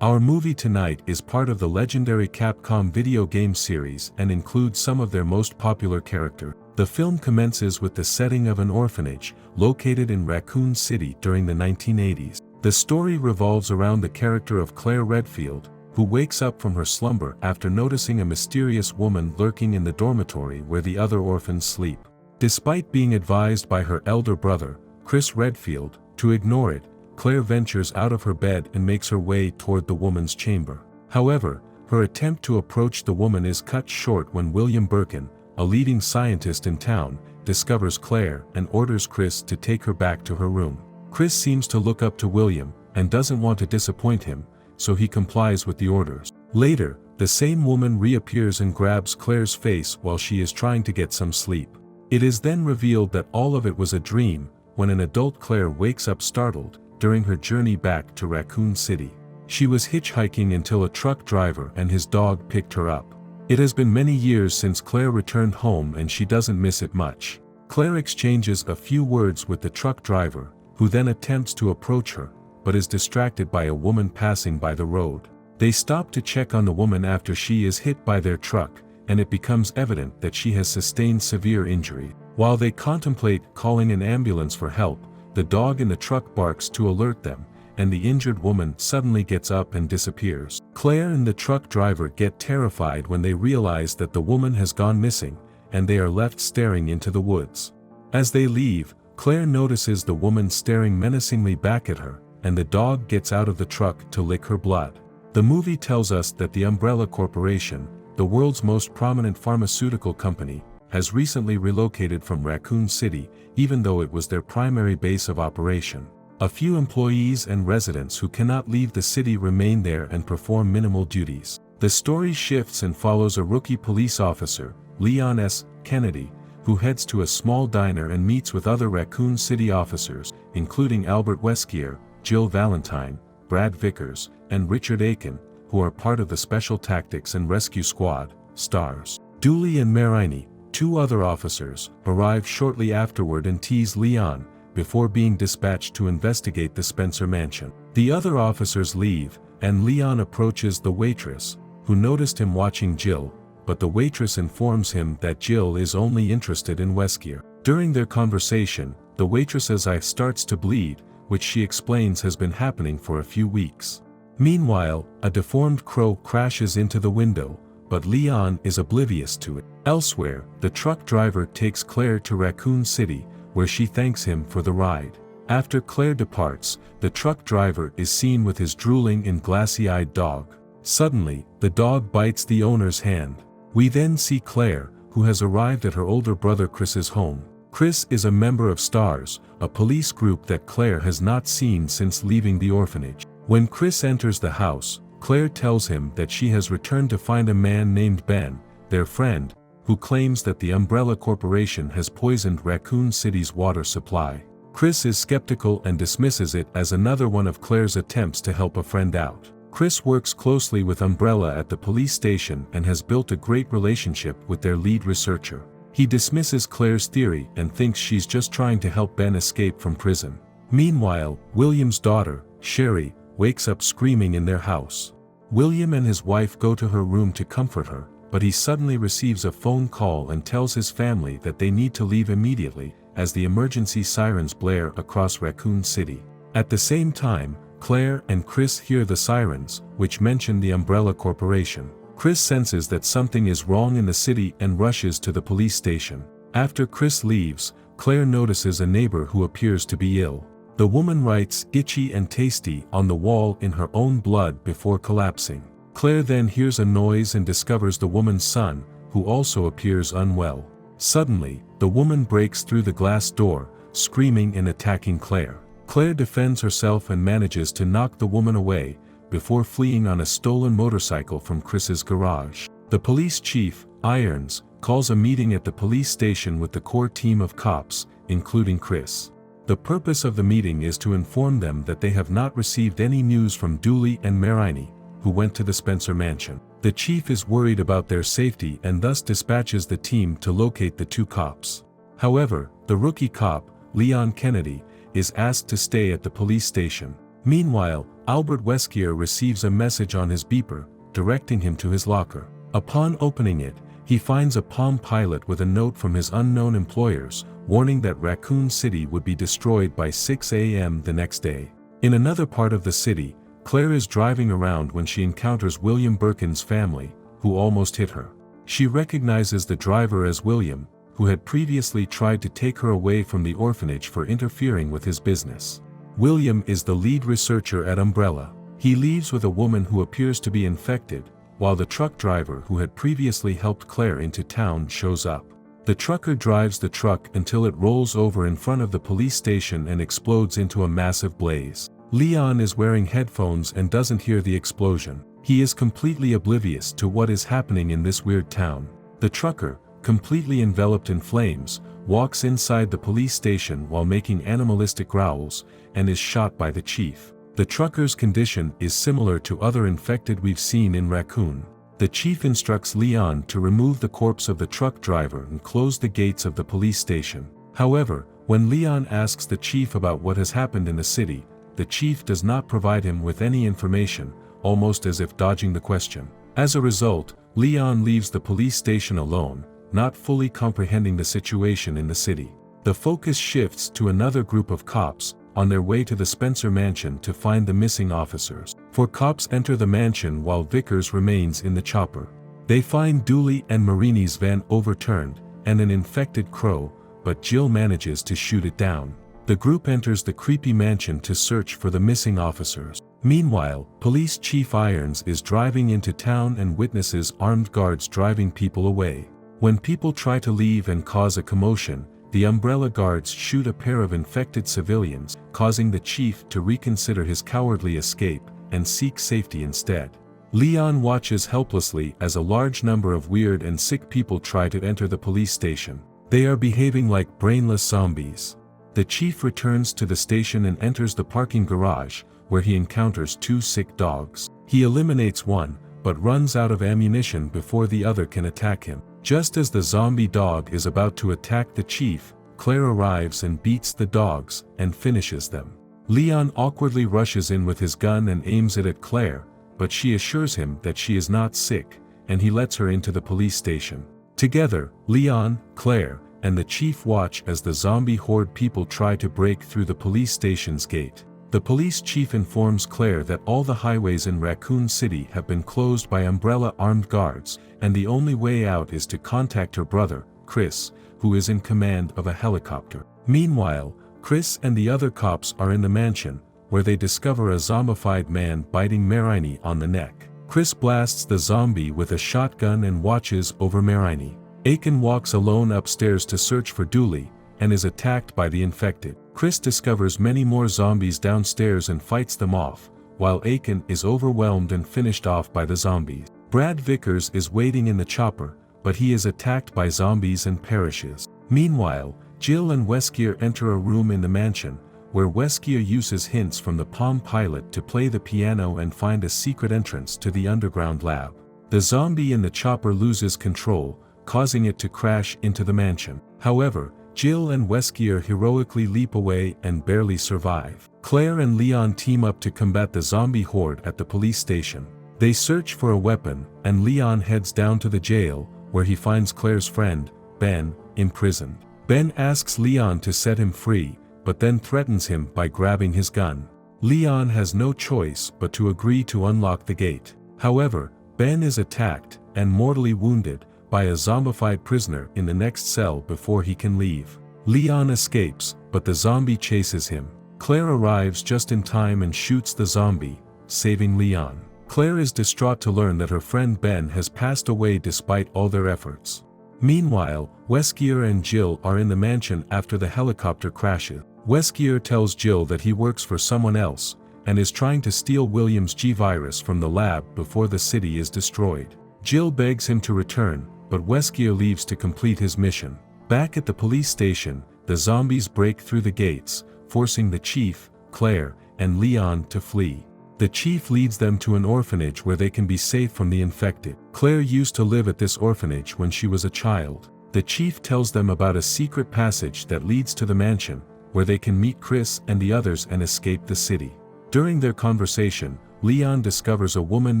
Our movie tonight is part of the legendary Capcom video game series and includes some of their most popular characters. The film commences with the setting of an orphanage, located in Raccoon City during the 1980s. The story revolves around the character of Claire Redfield, who wakes up from her slumber after noticing a mysterious woman lurking in the dormitory where the other orphans sleep. Despite being advised by her elder brother, Chris Redfield, to ignore it, Claire ventures out of her bed and makes her way toward the woman's chamber. However, her attempt to approach the woman is cut short when William Birkin, a leading scientist in town, discovers Claire and orders Chris to take her back to her room. Chris seems to look up to William and doesn't want to disappoint him, so he complies with the orders. Later, the same woman reappears and grabs Claire's face while she is trying to get some sleep. It is then revealed that all of it was a dream, when an adult Claire wakes up startled, during her journey back to Raccoon City. She was hitchhiking until a truck driver and his dog picked her up. It has been many years since Claire returned home and she doesn't miss it much. Claire exchanges a few words with the truck driver, who then attempts to approach her, but is distracted by a woman passing by the road. They stop to check on the woman after she is hit by their truck, and it becomes evident that she has sustained severe injury. While they contemplate calling an ambulance for help, the dog in the truck barks to alert them, and the injured woman suddenly gets up and disappears. Claire and the truck driver get terrified when they realize that the woman has gone missing, and they are left staring into the woods. As they leave, Claire notices the woman staring menacingly back at her, and the dog gets out of the truck to lick her blood. The movie tells us that the Umbrella Corporation, the world's most prominent pharmaceutical company, has recently relocated from Raccoon City, even though it was their primary base of operation. A few employees and residents who cannot leave the city remain there and perform minimal duties. The story shifts and follows a rookie police officer, Leon S. Kennedy, who heads to a small diner and meets with other Raccoon City officers, including Albert Weskier, Jill Valentine, Brad Vickers, and Richard Aiken, who are part of the Special Tactics and Rescue Squad, STARS. Dooley and Marini, two other officers, arrive shortly afterward and tease Leon, before being dispatched to investigate the Spencer mansion. The other officers leave, and Leon approaches the waitress, who noticed him watching Jill, but the waitress informs him that Jill is only interested in Weskier. During their conversation, the waitress's eye starts to bleed, which she explains has been happening for a few weeks. Meanwhile, a deformed crow crashes into the window, but Leon is oblivious to it. Elsewhere, the truck driver takes Claire to Raccoon City, where she thanks him for the ride. After Claire departs, the truck driver is seen with his drooling and glassy-eyed dog. Suddenly, the dog bites the owner's hand. We then see Claire, who has arrived at her older brother Chris's home. Chris is a member of STARS, a police group that Claire has not seen since leaving the orphanage. When Chris enters the house, Claire tells him that she has returned to find a man named Ben, their friend, who claims that the Umbrella Corporation has poisoned Raccoon City's water supply. Chris is skeptical and dismisses it as another one of Claire's attempts to help a friend out. Chris works closely with Umbrella at the police station and has built a great relationship with their lead researcher. He dismisses Claire's theory and thinks she's just trying to help Ben escape from prison. Meanwhile, William's daughter, Sherry, wakes up screaming in their house. William and his wife go to her room to comfort her, but he suddenly receives a phone call and tells his family that they need to leave immediately, as the emergency sirens blare across Raccoon City. At the same time, Claire and Chris hear the sirens, which mention the Umbrella Corporation. Chris senses that something is wrong in the city and rushes to the police station. After Chris leaves, Claire notices a neighbor who appears to be ill. The woman writes "itchy" and "tasty" on the wall in her own blood before collapsing. Claire then hears a noise and discovers the woman's son, who also appears unwell. Suddenly, the woman breaks through the glass door, screaming and attacking Claire. Claire defends herself and manages to knock the woman away, before fleeing on a stolen motorcycle from Chris's garage. The police chief, Irons, calls a meeting at the police station with the core team of cops, including Chris. The purpose of the meeting is to inform them that they have not received any news from Dooley and Marini, who went to the Spencer mansion. The chief is worried about their safety and thus dispatches the team to locate the two cops. However, the rookie cop, Leon Kennedy, is asked to stay at the police station. Meanwhile, Albert Wesker receives a message on his beeper, directing him to his locker. Upon opening it, he finds a Palm Pilot with a note from his unknown employers, warning that Raccoon City would be destroyed by 6 a.m. the next day. In another part of the city, Claire is driving around when she encounters William Birkin's family, who almost hit her. She recognizes the driver as William, who had previously tried to take her away from the orphanage for interfering with his business. William is the lead researcher at Umbrella. He leaves with a woman who appears to be infected, while the truck driver who had previously helped Claire into town shows up. The trucker drives the truck until it rolls over in front of the police station and explodes into a massive blaze. Leon is wearing headphones and doesn't hear the explosion. He is completely oblivious to what is happening in this weird town. The trucker, completely enveloped in flames, walks inside the police station while making animalistic growls, and is shot by the chief. The trucker's condition is similar to other infected we've seen in Raccoon. The chief instructs Leon to remove the corpse of the truck driver and close the gates of the police station. However, when Leon asks the chief about what has happened in the city, the chief does not provide him with any information, almost as if dodging the question. As a result, Leon leaves the police station alone, not fully comprehending the situation in the city. The focus shifts to another group of cops, on their way to the Spencer mansion to find the missing officers. Four cops enter the mansion while Vickers remains in the chopper. They find Dooley and Marini's van overturned, and an infected crow, but Jill manages to shoot it down. The group enters the creepy mansion to search for the missing officers. Meanwhile, Police Chief Irons is driving into town and witnesses armed guards driving people away. When people try to leave and cause a commotion, the Umbrella guards shoot a pair of infected civilians, causing the chief to reconsider his cowardly escape and seek safety instead. Leon watches helplessly as a large number of weird and sick people try to enter the police station. They are behaving like brainless zombies. The chief returns to the station and enters the parking garage, where he encounters two sick dogs. He eliminates one, but runs out of ammunition before the other can attack him. Just as the zombie dog is about to attack the chief, Claire arrives and beats the dogs and finishes them. Leon awkwardly rushes in with his gun and aims it at Claire, but she assures him that she is not sick, and he lets her into the police station. Together, Leon, Claire, and the chief watch as the zombie horde people try to break through the police station's gate. The police chief informs Claire that all the highways in Raccoon City have been closed by Umbrella armed guards, and the only way out is to contact her brother, Chris, who is in command of a helicopter. Meanwhile, Chris and the other cops are in the mansion, where they discover a zombified man biting Marini on the neck. Chris blasts the zombie with a shotgun and watches over Marini. Aiken walks alone upstairs to search for Dooley, and is attacked by the infected. Chris discovers many more zombies downstairs and fights them off, while Aiken is overwhelmed and finished off by the zombies. Brad Vickers is waiting in the chopper, but he is attacked by zombies and perishes. Meanwhile, Jill and Wesker enter a room in the mansion, where Wesker uses hints from the Palm Pilot to play the piano and find a secret entrance to the underground lab. The zombie in the chopper loses control, causing it to crash into the mansion. However, Jill and Wesker heroically leap away and barely survive. Claire and Leon team up to combat the zombie horde at the police station. They search for a weapon, and Leon heads down to the jail, where he finds Claire's friend, Ben, imprisoned. Ben asks Leon to set him free, but then threatens him by grabbing his gun. Leon has no choice but to agree to unlock the gate. However, Ben is attacked, and mortally wounded, by a zombified prisoner in the next cell before he can leave. Leon escapes, but the zombie chases him. Claire arrives just in time and shoots the zombie, saving Leon. Claire is distraught to learn that her friend Ben has passed away despite all their efforts. Meanwhile, Wesker and Jill are in the mansion after the helicopter crashes. Wesker tells Jill that he works for someone else, and is trying to steal William's G-virus from the lab before the city is destroyed. Jill begs him to return, but Wesker leaves to complete his mission. Back at the police station, the zombies break through the gates, forcing the chief, Claire, and Leon to flee. The chief leads them to an orphanage where they can be safe from the infected. Claire used to live at this orphanage when she was a child. The chief tells them about a secret passage that leads to the mansion, where they can meet Chris and the others and escape the city. During their conversation, Leon discovers a woman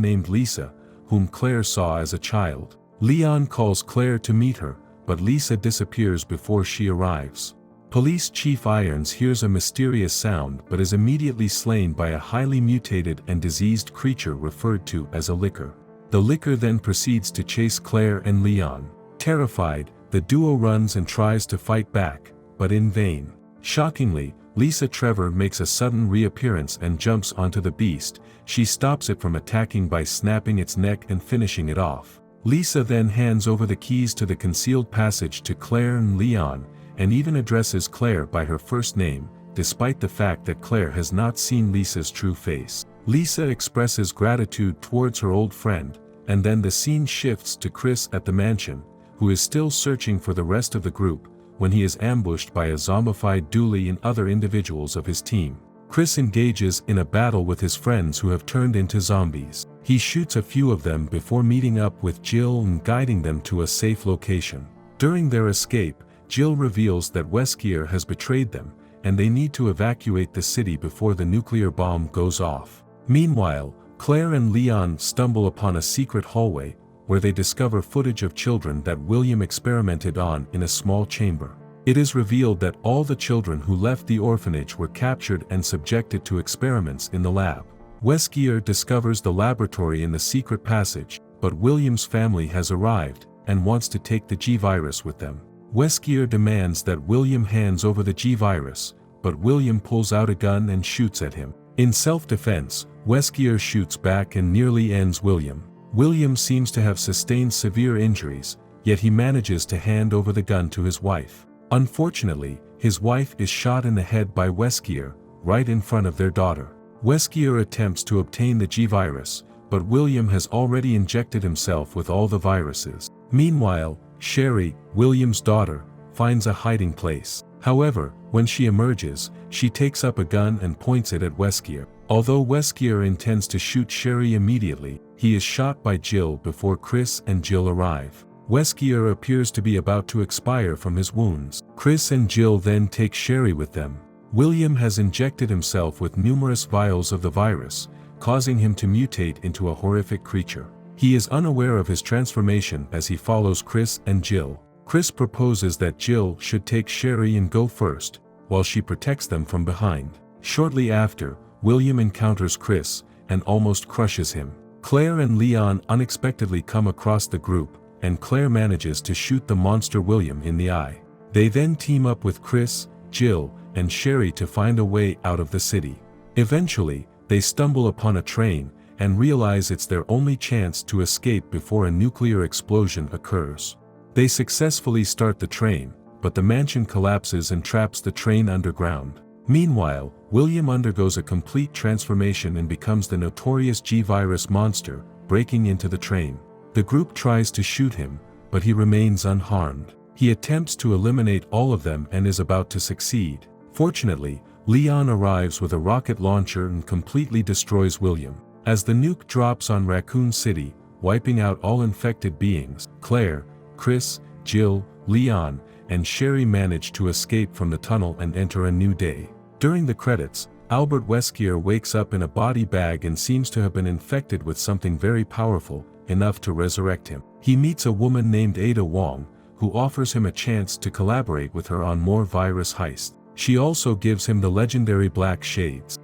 named Lisa, whom Claire saw as a child. Leon calls Claire to meet her, but Lisa disappears before she arrives. Police Chief Irons hears a mysterious sound but is immediately slain by a highly mutated and diseased creature referred to as a licker. The licker then proceeds to chase Claire and Leon. Terrified, the duo runs and tries to fight back, but in vain. Shockingly, Lisa Trevor makes a sudden reappearance and jumps onto the beast. She stops it from attacking by snapping its neck and finishing it off. Lisa then hands over the keys to the concealed passage to Claire and Leon, and even addresses Claire by her first name, despite the fact that Claire has not seen Lisa's true face. Lisa expresses gratitude towards her old friend, and then the scene shifts to Chris at the mansion, who is still searching for the rest of the group, when he is ambushed by a zombified Dooley and other individuals of his team. Chris engages in a battle with his friends who have turned into zombies. He shoots a few of them before meeting up with Jill and guiding them to a safe location. During their escape, Jill reveals that Weskier has betrayed them, and they need to evacuate the city before the nuclear bomb goes off. Meanwhile, Claire and Leon stumble upon a secret hallway, where they discover footage of children that William experimented on in a small chamber. It is revealed that all the children who left the orphanage were captured and subjected to experiments in the lab. Weskier discovers the laboratory in the secret passage, but William's family has arrived, and wants to take the G-virus with them. Weskier demands that William hands over the G-virus, but William pulls out a gun and shoots at him. In self-defense, Weskier shoots back and nearly ends William. William seems to have sustained severe injuries, yet he manages to hand over the gun to his wife. Unfortunately, his wife is shot in the head by Weskier, right in front of their daughter. Weskier attempts to obtain the G-virus, but William has already injected himself with all the viruses. Meanwhile, Sherry, William's daughter, finds a hiding place. However, when she emerges, she takes up a gun and points it at Weskier. Although Weskier intends to shoot Sherry immediately, he is shot by Jill before Chris and Jill arrive. Weskier appears to be about to expire from his wounds. Chris and Jill then take Sherry with them. William has injected himself with numerous vials of the virus, causing him to mutate into a horrific creature. He is unaware of his transformation as he follows Chris and Jill. Chris proposes that Jill should take Sherry and go first, while she protects them from behind. Shortly after, William encounters Chris, and almost crushes him. Claire and Leon unexpectedly come across the group, and Claire manages to shoot the monster William in the eye. They then team up with Chris, Jill, and Sherry to find a way out of the city. Eventually, they stumble upon a train, and realize it's their only chance to escape before a nuclear explosion occurs. They successfully start the train, but the mansion collapses and traps the train underground. Meanwhile, William undergoes a complete transformation and becomes the notorious G-virus monster, breaking into the train. The group tries to shoot him, but he remains unharmed. He attempts to eliminate all of them and is about to succeed. Fortunately, Leon arrives with a rocket launcher and completely destroys William. As the nuke drops on Raccoon City, wiping out all infected beings, Claire, Chris, Jill, Leon, and Sherry manage to escape from the tunnel and enter a new day. During the credits, Albert Weskier wakes up in a body bag and seems to have been infected with something very powerful, enough to resurrect him. He meets a woman named Ada Wong, who offers him a chance to collaborate with her on more virus heists. She also gives him the legendary black shades.